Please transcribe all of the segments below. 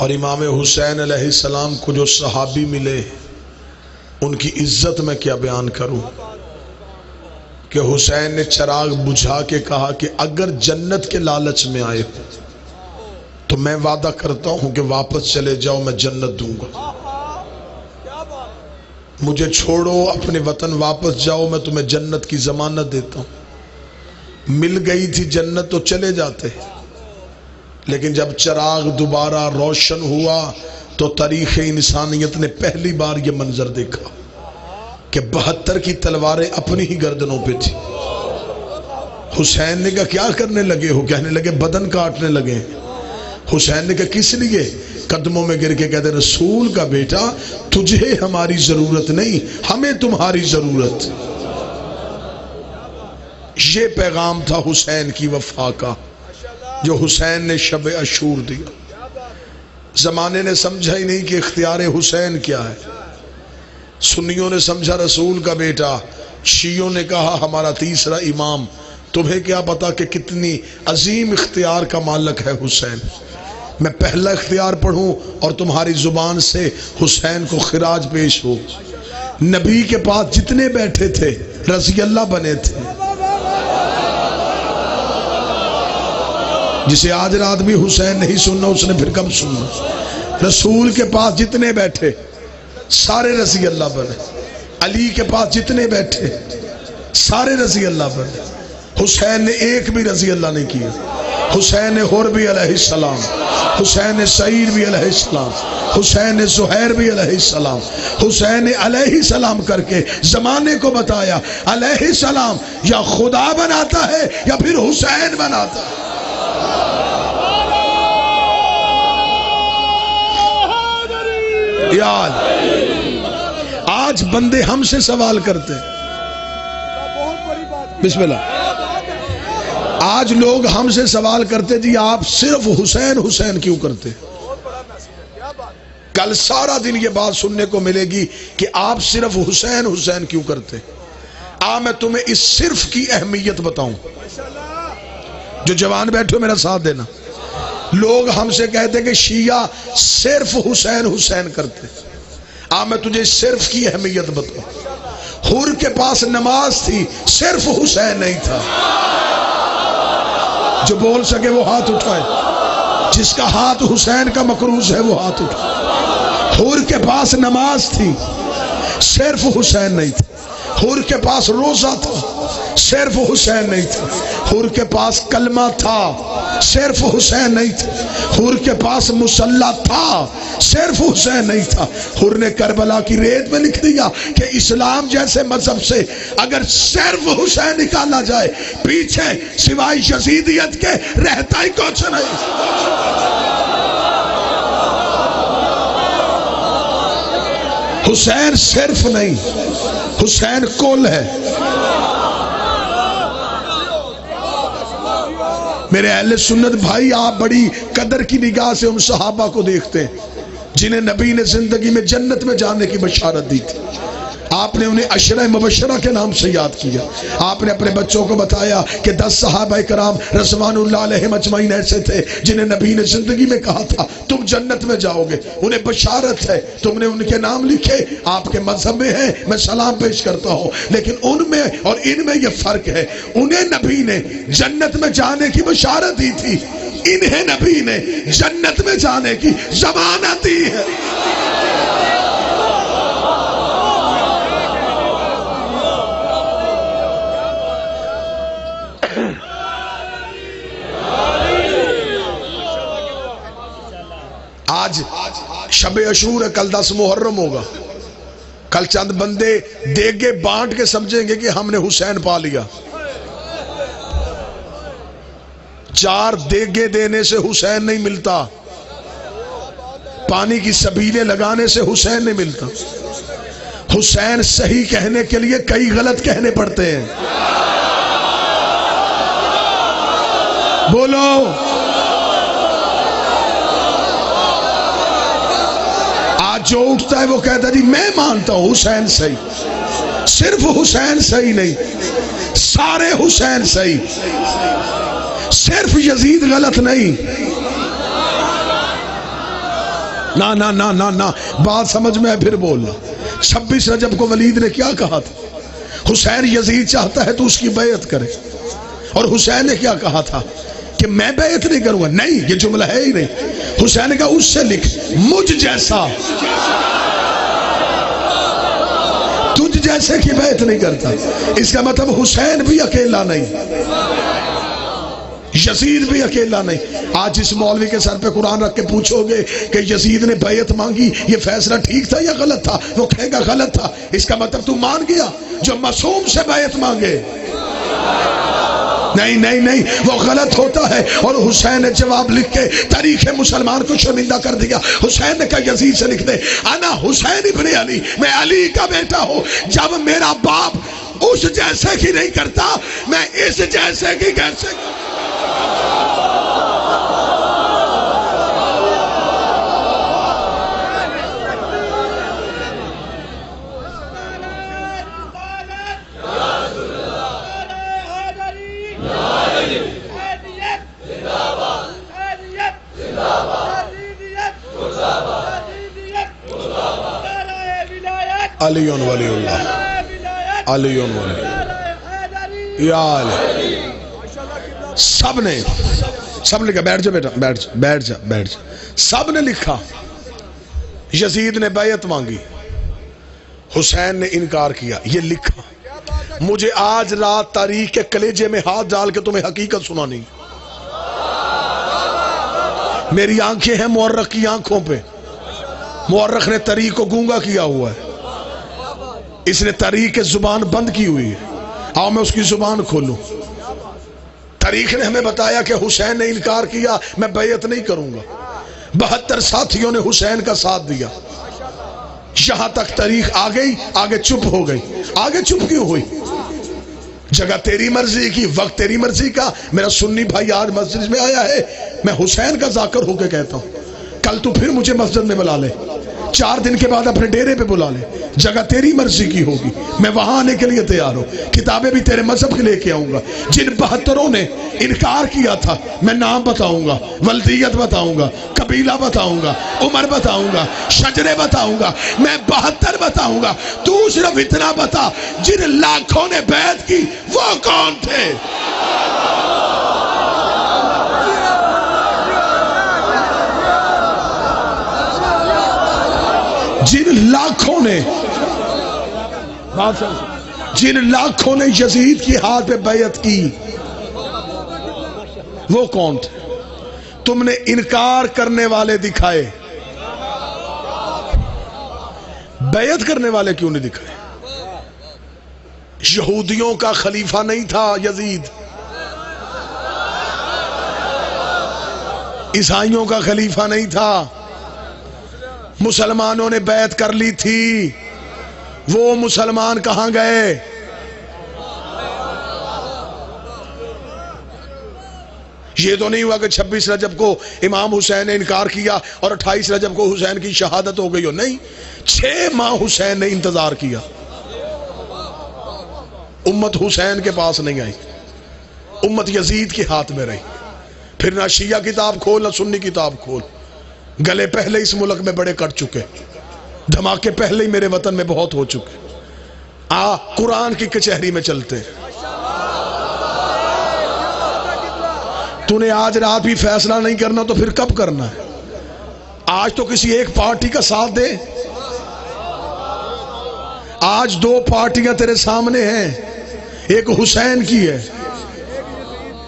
اور امام حسین علیہ السلام کو جو صحابی ملے ان کی عزت میں کیا بیان کروں کہ حسین نے چراغ بجھا کے کہا کہ اگر جنت کے لالچ میں آئے ہو تو میں وعدہ کرتا ہوں کہ واپس چلے جاؤ، میں جنت دوں گا۔ مجھے چھوڑو، اپنے وطن واپس جاؤ، میں تمہیں جنت کی ضمانت دیتا ہوں۔ مل گئی تھی جنت تو چلے جاتے، لیکن جب چراغ دوبارہ روشن ہوا تو تاریخ انسانیت نے پہلی بار یہ منظر دیکھا کہ 72 کی تلواریں اپنی ہی گردنوں پہ تھی۔ حسین نے کہا کیا کرنے لگے ہو؟ کہنے لگے بدن کاٹنے لگے۔ حسین نے کہا کس لیے؟ قدموں میں گر کے کہتے رسول کا بیٹا تجھے ہماری ضرورت نہیں، ہمیں تمہاری ضرورت۔ یہ پیغام تھا حسین کی وفا کا جو حسین نے شب عاشور دیا۔ زمانے نے سمجھا ہی نہیں کہ اختیار حسین کیا ہے۔ سنیوں نے سمجھا رسول کا بیٹا، شیعوں نے کہا ہمارا تیسرا امام۔ تمہیں کیا پتا کہ کتنی عظیم اختیار کا مالک ہے حسین۔ میں پہلا اختیار پڑھوں اور تمہاری زبان سے حسین کو خراج پیش ہو۔ نبی کے پاس جتنے بیٹھے تھے رضی اللہ بنے تھے۔ جسے آج رات بھی حسین نہیں سننا اس نے پھر کب سننا؟ رسول کے پاس جتنے بیٹھے سارے رضی اللہ بنے، علی کے پاس جتنے بیٹھے سارے رضی اللہ بنے۔ حسین نے ایک بھی رضی اللہ نہیں کیا۔ حسین نے حر بھی علیہ السلام، حسین نے سعید بھی علیہ السلام، حسین نے زہیر بھی علیہ السلام، حسین نے علیہ السلام کر کے زمانے کو بتایا علیہ السلام یا خدا بناتا ہے یا پھر حسین بناتا ہے۔ یاد آج بندے ہم سے سوال کرتے ہیں، بسم اللہ، آج لوگ ہم سے سوال کرتے جی آپ صرف حسین حسین کیوں کرتے؟ کل سارا دن یہ بات سننے کو ملے گی کہ آپ صرف حسین حسین کیوں کرتے۔ میں تمہیں اس صرف کی اہمیت بتاؤں۔ جو جوان بیٹھو میرا ساتھ دینا۔ لوگ ہم سے کہتے کہ شیعہ صرف حسین حسین کرتے۔ میں تجھے صرف کی اہمیت بتاؤں۔ حر کے پاس نماز تھی، صرف حسین نہیں تھا۔ جو بول سکے وہ ہاتھ اٹھائے، جس کا ہاتھ حسین کا مقروض ہے وہ ہاتھ اٹھائے۔ حر کے پاس نماز تھی، صرف حسین نہیں تھا۔ حر کے پاس روزہ تھا، صرف حسین نہیں تھا۔ حر کے پاس کلمہ تھا، صرف حسین نہیں تھا۔ حر کے پاس مصلی تھا، صرف حسین نہیں تھا۔ حر نے کربلا کی ریت میں لکھ دیا کہ اسلام جیسے مذہب سے اگر صرف حسین نکالا جائے پیچھے سوائے یزیدیت کے رہتا ہی کچھ نہیں۔ حسین صرف نہیں، حسین کل ہے۔ میرے اہل سنت بھائی، آپ بڑی قدر کی نگاہ سے ان صحابہ کو دیکھتے ہیں جنہیں نبی نے زندگی میں جنت میں جانے کی بشارت دی تھی۔ آپ نے انہیں عشرہ مبشرہ کے نام سے یاد کیا۔ آپ نے اپنے بچوں کو بتایا کہ 10 صحابہ کرام رضوان اللہ علیہم اجمعین ایسے تھے جنہیں نبی نے زندگی میں کہا تھا تم جنت میں جاؤ گے، انہیں بشارت ہے۔ تم نے ان کے نام لکھے، آپ کے مذہب میں ہیں، میں سلام پیش کرتا ہوں، لیکن ان میں اور ان میں یہ فرق ہے۔ انہیں نبی نے جنت میں جانے کی بشارت دی تھی، انہیں نبی نے جنت میں جانے کی ضمانت دی ہے۔ آج شب عاشور ہے، کل 10 محرم ہوگا۔ کل چند بندے دیگے بانٹ کے سمجھیں گے کہ ہم نے حسین پا لیا۔ 4 دیگے دینے سے حسین نہیں ملتا، پانی کی سبیلیں لگانے سے حسین نہیں ملتا۔ حسین صحیح کہنے کے لیے کئی غلط کہنے پڑتے ہیں۔ بولو، جو اٹھتا ہے وہ کہتا ہے جی میں مانتا ہوں حسین صحیح، صرف حسین صحیح نہیں، سارے حسین صحیح، صرف یزید غلط نہیں۔ نا نا نا نا نا، بات سمجھ میں پھر بولنا۔ 26 رجب کو ولید نے کیا کہا تھا؟ حسین یزید چاہتا ہے تو اس کی بیعت کرے، اور حسین نے کیا کہا تھا کہ میں بیعت نہیں کروں گا؟ نہیں، یہ جملہ ہے ہی نہیں۔ حسین نے کہا اس سے لکھ مجھ جیسا، تجھ جیسے کی بیعت نہیں کرتا۔ اس کا مطلب حسین بھی اکیلا نہیں، یزید بھی اکیلا نہیں۔ آج اس مولوی کے سر پہ قرآن رکھ کے پوچھو گے کہ یزید نے بیعت مانگی، یہ فیصلہ ٹھیک تھا یا غلط تھا؟ وہ کہے گا غلط تھا۔ اس کا مطلب تو مان گیا جو معصوم سے بیعت مانگے؟ نہیں نہیں نہیں، وہ غلط ہوتا ہے۔ اور حسین نے جواب لکھ کے تاریخ مسلمان کو شرمندہ کر دیا۔ حسین نے کہا یزید سے لکھ دے انا حسین ابن علی، میں علی کا بیٹا ہوں، جب میرا باپ اس جیسے کی نہیں کرتا میں اس جیسے کی کیسے؟ علی ولی اللہ، علی ولی اللہ، یا علی۔ سب نے لکھا، بیٹھ جا بیٹا، بیٹھ جا بیٹھ جا بیٹھ جا، سب نے لکھا یزید نے بیعت مانگی، حسین نے انکار کیا، یہ لکھا۔ مجھے آج رات تاریخ کے کلیجے میں ہاتھ ڈال کے تمہیں حقیقت سنانی۔ میری آنکھیں ہیں مورخ کی آنکھوں پہ، مورخ نے تاریخ کو گونگا کیا ہوا ہے، اس نے تاریخ کے زبان بند کی ہوئی ہے۔ آؤ میں اس کی زبان کھولوں۔ تاریخ نے ہمیں بتایا کہ حسین نے انکار کیا، میں بیعت نہیں کروں گا۔ 72 ساتھیوں نے حسین کا ساتھ دیا، یہاں تک تاریخ آ گئی، آگے چپ ہو گئی۔ آگے چپ کیوں ہوئی؟ جگہ تیری مرضی کی، وقت تیری مرضی کا۔ میرا سنی بھائی آج مسجد میں آیا ہے، میں حسین کا ذاکر ہو کے کہتا ہوں، کل تو پھر مجھے مسجد میں بلا لے، 4 دن کے بعد اپنے ڈیرے پہ بلا لے، جگہ تیری مرضی کی ہوگی، میں وہاں آنے کے لیے تیار ہوں۔ کتابیں بھی تیرے مذہب کے لے کے آؤں گا۔ جن 72 نے انکار کیا تھا میں نام بتاؤں گا، ولدیت بتاؤں گا، قبیلہ بتاؤں گا، عمر بتاؤں گا، شجرے بتاؤں گا، میں 72 بتاؤں گا۔ تو صرف اتنا بتا جن لاکھوں نے بیعت کی وہ کون تھے؟ جن لاکھوں نے یزید کی ہاتھ پہ بیعت کی وہ کون تھے؟ تم نے انکار کرنے والے دکھائے، بیعت کرنے والے کیوں نہیں دکھائے؟ یہودیوں کا خلیفہ نہیں تھا یزید، عیسائیوں کا خلیفہ نہیں تھا، مسلمانوں نے بیعت کر لی تھی، وہ مسلمان کہاں گئے؟ یہ تو نہیں ہوا کہ 26 رجب کو امام حسین نے انکار کیا اور 28 رجب کو حسین کی شہادت ہو گئی ہو، نہیں، 6 ماہ حسین نے انتظار کیا، امت حسین کے پاس نہیں آئی، امت یزید کے ہاتھ میں رہی۔ پھر نہ شیعہ کتاب کھول نہ سنی کتاب کھول، گلے پہلے اس ملک میں بڑے کٹ چکے، دھماکے پہلے ہی میرے وطن میں بہت ہو چکے۔ قرآن کی کچہری میں چلتے، تو نے آج رات بھی فیصلہ نہیں کرنا تو پھر کب کرنا ہے؟ آج تو کسی ایک پارٹی کا ساتھ دے۔ آج 2 پارٹیاں تیرے سامنے ہیں، ایک حسین کی ہے،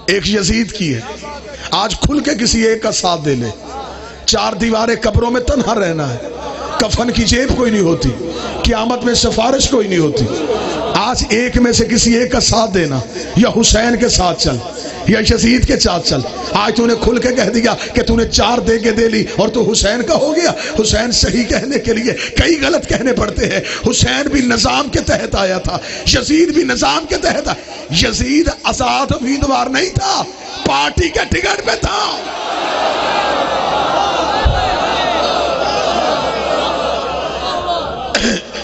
ایک یزید کی ہے۔ آج کھل کے کسی ایک کا ساتھ دے لے۔ 4 دیواریں قبروں میں تنہا رہنا ہے، کفن کی جیب کوئی نہیں ہوتی، قیامت میں سفارش کوئی نہیں ہوتی۔ آج ایک میں سے کسی ایک کا ساتھ دینا، یا حسین کے ساتھ چل یا یزید کے ساتھ چل۔ آج تو نے کھل کے کہہ دیا کہ تو نے 4 دے کے دے لی اور تو حسین کا ہو گیا۔ حسین صحیح کہنے کے لیے کئی غلط کہنے پڑتے ہیں۔ حسین بھی نظام کے تحت آیا تھا، یزید بھی نظام کے تحت آیا۔ یزید آزاد امیدوار نہیں تھا، پارٹی کے ٹکٹ پہ تھا۔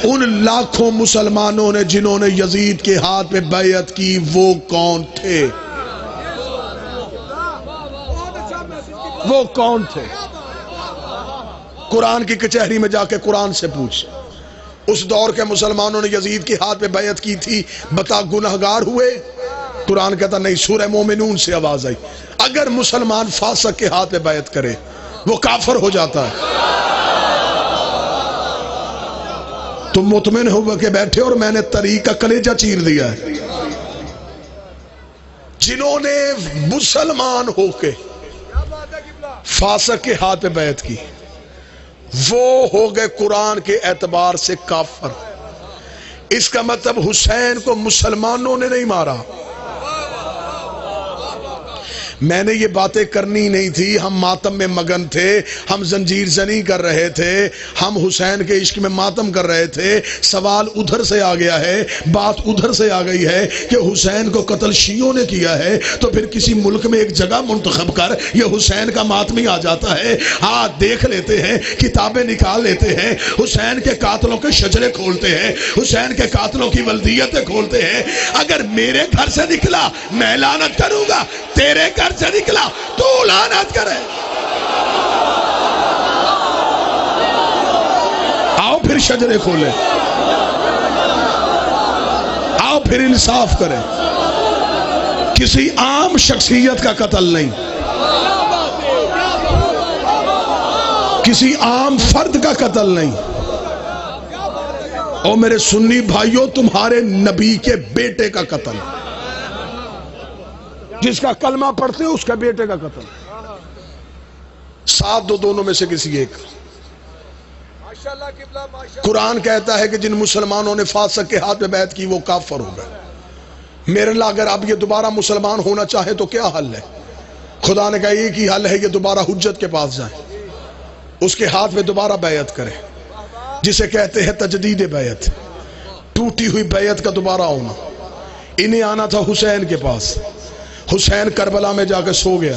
ان لاکھوں مسلمانوں نے جنہوں نے یزید کے ہاتھ پہ بیعت کی وہ کون تھے؟ وہ کون تھے؟ قرآن کی کچہری میں جا کے قرآن سے پوچھ، اس دور کے مسلمانوں نے یزید کے ہاتھ پہ بیعت کی تھی، بتا گنہگار ہوئے؟ قرآن کہتا نہیں، سورہ مومنون سے آواز آئی اگر مسلمان فاسق کے ہاتھ پہ بیعت کرے وہ کافر ہو جاتا ہے۔ تم مطمئن ہو کے بیٹھے اور میں نے طریق کا کلیجہ چیر دیا ہے۔ جنہوں نے مسلمان ہو کے فاسق کے ہاتھ پہ بیعت کی وہ ہو گئے قرآن کے اعتبار سے کافر۔ اس کا مطلب حسین کو مسلمانوں نے نہیں مارا۔ میں نے یہ باتیں کرنی نہیں تھی، ہم ماتم میں مگن تھے، ہم زنجیر زنی کر رہے تھے، ہم حسین کے عشق میں ماتم کر رہے تھے۔ سوال ادھر سے آ گیا ہے، بات ادھر سے آ گئی ہے کہ حسین کو قتل شیعوں نے کیا ہے، تو پھر کسی ملک میں ایک جگہ منتخب کر یہ حسین کا ماتمی آ جاتا ہے۔ ہاں دیکھ لیتے ہیں، کتابیں نکال لیتے ہیں، حسین کے قاتلوں کے شجرے کھولتے ہیں، حسین کے قاتلوں کی ولدیتیں کھولتے ہیں۔ اگر میرے گھر سے نکلا میں لعنت کروں گا، تیرے گھر سے نکلا تو لعنت کرے۔ آؤ پھر شجرے کھولے، آؤ پھر انصاف کریں۔ کسی عام شخصیت کا قتل نہیں، کسی عام فرد کا قتل نہیں۔ اور میرے سنی بھائیوں، تمہارے نبی کے بیٹے کا قتل، جس کا کلمہ پڑھتے ہیں اس کا بیٹے کا قتل، ساتھ دو دونوں میں سے کسی ایک۔ قرآن کہتا ہے کہ جن مسلمانوں نے فاسق کے ہاتھ میں بیعت کی وہ کافر ہو گئے۔ میرے اللہ اگر آپ یہ دوبارہ مسلمان ہونا چاہے تو کیا حل ہے؟ خدا نے کہا ایک ہی حل ہے، یہ دوبارہ حجت کے پاس جائیں، اس کے ہاتھ میں دوبارہ بیعت کریں، جسے کہتے ہیں تجدید بیعت، ٹوٹی ہوئی بیعت کا دوبارہ ہونا۔ انہیں آنا تھا حسین کے پاس، حسین کربلا میں جا کے سو گیا۔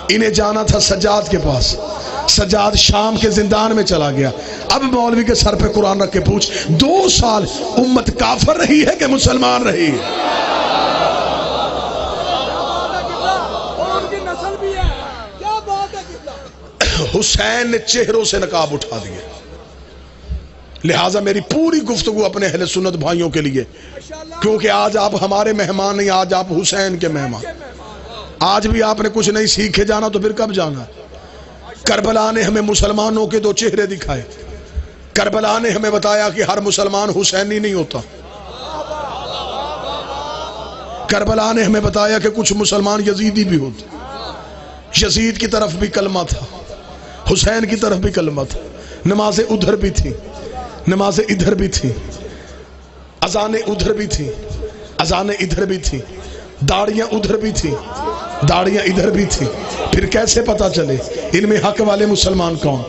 انہیں جانا تھا سجاد کے پاس، سجاد شام کے زندان میں چلا گیا۔ اب مولوی کے سر پہ قرآن رکھ کے پوچھ، 2 سال امت کافر رہی ہے کہ مسلمان رہی ہے؟ حسین نے چہروں سے نقاب اٹھا دیے۔ لہٰذا میری پوری گفتگو اپنے اہل سنت بھائیوں کے لیے، کیونکہ آج آپ ہمارے مہمان نہیں، آج آپ حسین کے مہمان۔ آج بھی آپ نے کچھ نہیں سیکھے جانا تو پھر کب جانا؟ کربلا نے ہمیں مسلمانوں کے 2 چہرے دکھائے۔ کربلا نے ہمیں بتایا کہ ہر مسلمان حسینی نہیں ہوتا۔ کربلا نے ہمیں بتایا کہ کچھ مسلمان یزیدی بھی ہوتے۔ یزید کی طرف بھی کلمہ تھا، حسین کی طرف بھی کلمہ تھا، نمازیں ادھر بھی تھی، نمازیں ادھر بھی تھی، اذانیں ادھر بھی تھی، اذانیں ادھر بھی تھی، داڑیاں ادھر بھی تھی، داڑیاں ادھر بھی تھی۔ پھر کیسے پتا چلے ان میں حق والے مسلمان کون،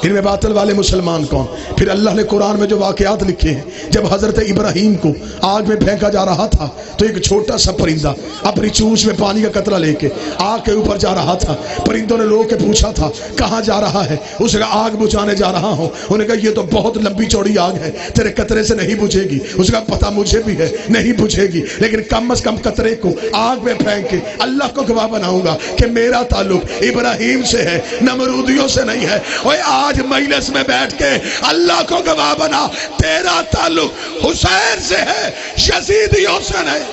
ان میں باطل والے مسلمان کون؟ پھر اللہ نے قرآن میں جو واقعات لکھے ہیں، جب حضرت ابراہیم کو آگ میں پھینکا جا رہا تھا تو ایک چھوٹا سا پرندہ اپنی چونچ میں پانی کا قطرہ لے کے آگ کے اوپر جا رہا تھا۔ پرندوں نے لوگ کے پوچھا تھا کہاں جا رہا ہے؟ اس نے کہا آگ بجھانے جا رہا ہوں۔ انہوں نے کہا یہ تو بہت لمبی چوڑی آگ ہے، تیرے قطرے سے نہیں بجھے گی۔ اس کا پتہ مجھے بھی ہے نہیں بجھے گی، لیکن کم از کم قطرے کو آگ میں پھینک کے اللہ کو گواہ بناؤں گا کہ میرا تعلق ابراہیم سے ہے، نمرودیوں سے نہیں ہے۔ اوے آج مجلس میں بیٹھ کے اللہ کو گواہ بنا، تیرا تعلق حسین سے ہے، یزیدیوں سے نہیں۔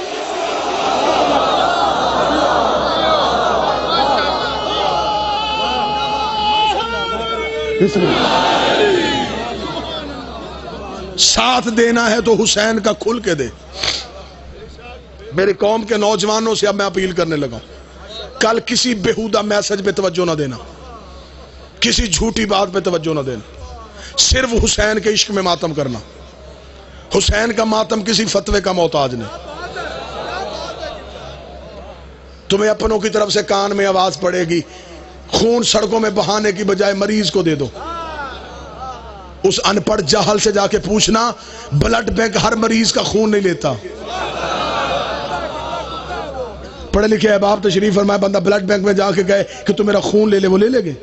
ساتھ دینا ہے تو حسین کا کھل کے دے۔ میری قوم کے نوجوانوں سے اب میں اپیل کرنے لگا، کل کسی بیہودہ میسج پہ توجہ نہ دینا، کسی جھوٹی بات پہ توجہ نہ دینا، صرف حسین کے عشق میں ماتم کرنا۔ حسین کا ماتم کسی فتوے کا محتاج نہیں۔ تمہیں اپنوں کی طرف سے کان میں آواز پڑے گی، خون سڑکوں میں بہانے کی بجائے مریض کو دے دو۔ اس ان پڑھ جاہل سے جا کے پوچھنا، بلڈ بینک ہر مریض کا خون نہیں لیتا۔ پڑھے لکھے احباب تشریف فرمائے، بندہ بلڈ بینک میں جا کے گئے کہ تو میرا خون لے لے، وہ لے گے؟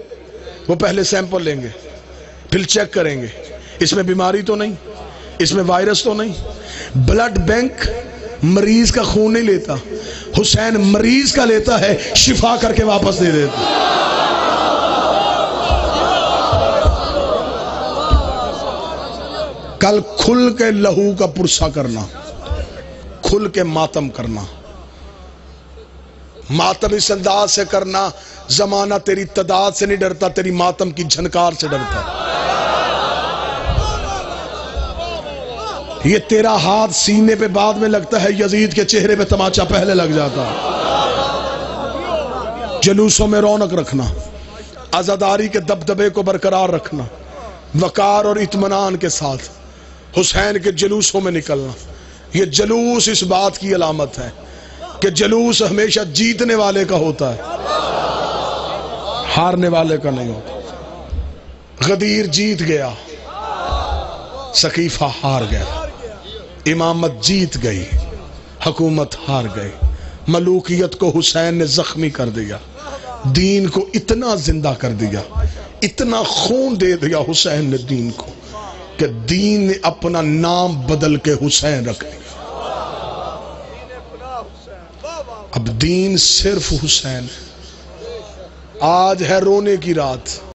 وہ پہلے سیمپل لیں گے، پھر چیک کریں گے اس میں بیماری تو نہیں، اس میں وائرس تو نہیں۔ بلڈ بینک مریض کا خون نہیں لیتا، حسین مریض کا لیتا ہے، شفا کر کے واپس دے دیتا۔ کل کھل کے لہو کا پرسا کرنا، کھل کے ماتم کرنا، ماتم اس انداز سے کرنا، زمانہ تیری تعداد سے نہیں ڈرتا، تیری ماتم کی جھنکار سے ڈرتا ہے۔ یہ تیرا ہاتھ سینے پہ بعد میں لگتا ہے، یزید کے چہرے پہ تماچا پہلے لگ جاتا۔ جلوسوں میں رونق رکھنا، عزاداری کے دبدبے کو برقرار رکھنا، وقار اور اطمینان کے ساتھ حسین کے جلوسوں میں نکلنا۔ یہ جلوس اس بات کی علامت ہے کہ جلوس ہمیشہ جیتنے والے کا ہوتا ہے، ہارنے والے کا نہیں ہوتا۔ غدیر جیت گیا، سقیفہ ہار گیا، امامت جیت گئی، حکومت ہار گئی، ملوکیت کو حسین نے زخمی کر دیا، دین کو اتنا زندہ کر دیا، اتنا خون دے دیا حسین نے دین کو کہ دین نے اپنا نام بدل کے حسین رکھ دیا۔ اب دین صرف حسین ہے۔ آج ہے رونے کی رات۔